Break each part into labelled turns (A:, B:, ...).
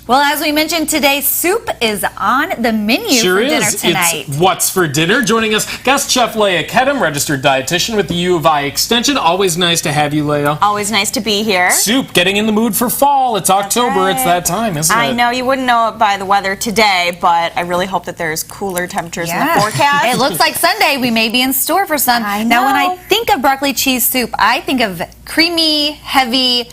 A: Well, as we mentioned today, soup is on the menu for dinner tonight.
B: It's What's for Dinner. Joining us, guest chef Leia Kedem, registered dietitian with the U of I Extension. Always nice to have you, Leia.
C: Always nice to be here.
B: Soup, getting in the mood for fall. It's October.
C: Right.
B: It's that time, isn't it?
C: I know you wouldn't know it by the weather today, but I really hope that there's cooler temperatures in the forecast.
A: It looks like Sunday we may be in store for some. Now, when I think of broccoli cheese soup, I think of creamy, heavy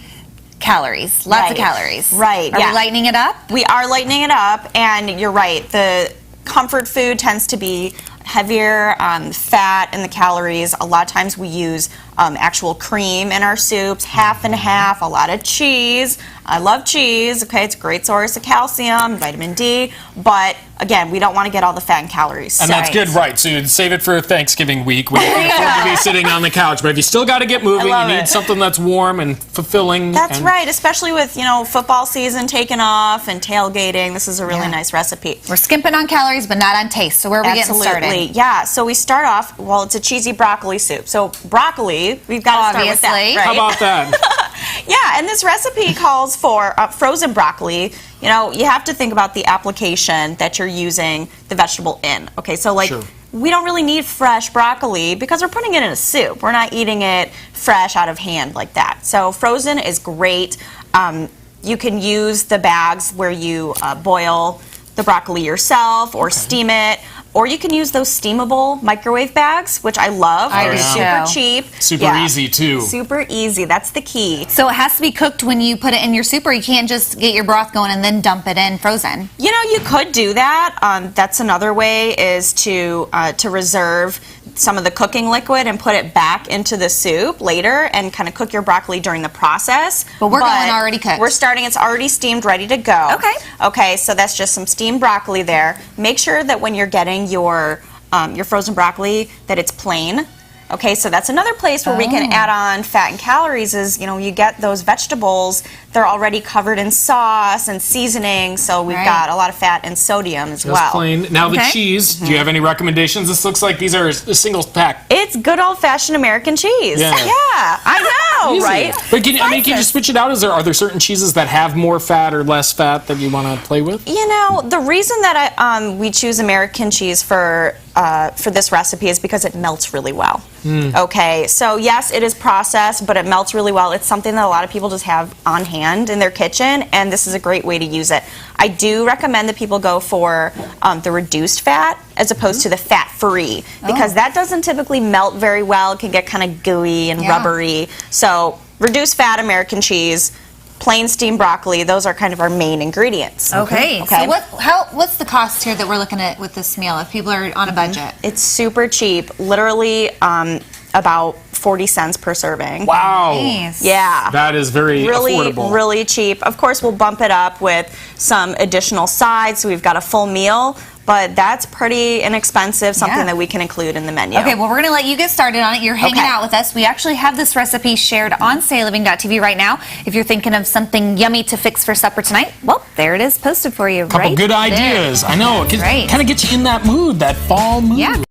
A: calories. Lots of calories.
C: Right.
A: Are we lightening it up?
C: We are lightening it up, and you're right. The comfort food tends to be heavier fat and the calories. A lot of times we use actual cream in our soups, half and half, a lot of cheese. I love cheese, okay, it's a great source of calcium, vitamin D, but again, we don't want to get all the fat and calories.
B: And that's good, right, so you'd save it for Thanksgiving week when you can afford to be sitting on the couch, but if you still got to get moving, you need something that's warm and fulfilling.
C: That's right, especially with, football season taking off and tailgating, this is a really nice recipe.
A: We're skimping on calories, but not on taste, so where are we getting started?
C: Yeah, so we start off, well, it's a cheesy broccoli soup, so broccoli, we've got to start with that, right?
B: How about that?
C: Yeah, and this recipe calls for frozen broccoli. You have to think about the application that you're using the vegetable in. Okay, so we don't really need fresh broccoli because we're putting it in a soup. We're not eating it fresh out of hand like that. So frozen is great. You can use the bags where you boil the broccoli yourself or steam it. Or you can use those steamable microwave bags, which I love. They're super cheap.
B: Super easy, too.
C: Super easy. That's the key.
A: So it has to be cooked when you put it in your soup, or you can't just get your broth going and then dump it in frozen?
C: You could do that. That's another way is to reserve some of the cooking liquid and put it back into the soup later and kind of cook your broccoli during the process.
A: But we're going already cooked.
C: We're starting, it's already steamed, ready to go.
A: Okay.
C: Okay, so that's just some steamed broccoli there. Make sure that when you're getting your frozen broccoli that it's plain. Okay, so that's another place where we can add on fat and calories is, you get those vegetables, they're already covered in sauce and seasoning, so we've got a lot of fat and sodium as well.
B: Just plain. Now the cheese, do you have any recommendations? This looks like these are a single pack.
C: It's good old-fashioned American cheese. Yeah, I know, right?
B: But can you switch it out? Are there certain cheeses that have more fat or less fat that you want to play with?
C: The reason that we choose American cheese for this recipe is because it melts really well. Okay, so yes, it is processed, but it melts really well. It's something that a lot of people just have on hand in their kitchen, and this is a great way to use it. I do recommend that people go for the reduced fat as opposed to the fat-free, because that doesn't typically melt very well. It can get kind of gooey and rubbery. So reduced fat American cheese, plain steamed broccoli, those are kind of our main ingredients.
A: Okay. So what's the cost here that we're looking at with this meal if people are on a budget?
C: It's super cheap, literally about 40 cents per serving.
B: Wow.
A: Nice.
C: Yeah.
B: That is very affordable.
C: Really cheap. Of course, we'll bump it up with some additional sides, so we've got a full meal. But that's pretty inexpensive, something that we can include in the menu.
A: Okay, well, we're going to let you get started on it. You're hanging out with us. We actually have this recipe shared on SayLiving.tv right now. If you're thinking of something yummy to fix for supper tonight, well, there it is posted for you.
B: Couple good ideas. I know. It kind of gets you in that mood, that fall mood.
A: Yeah.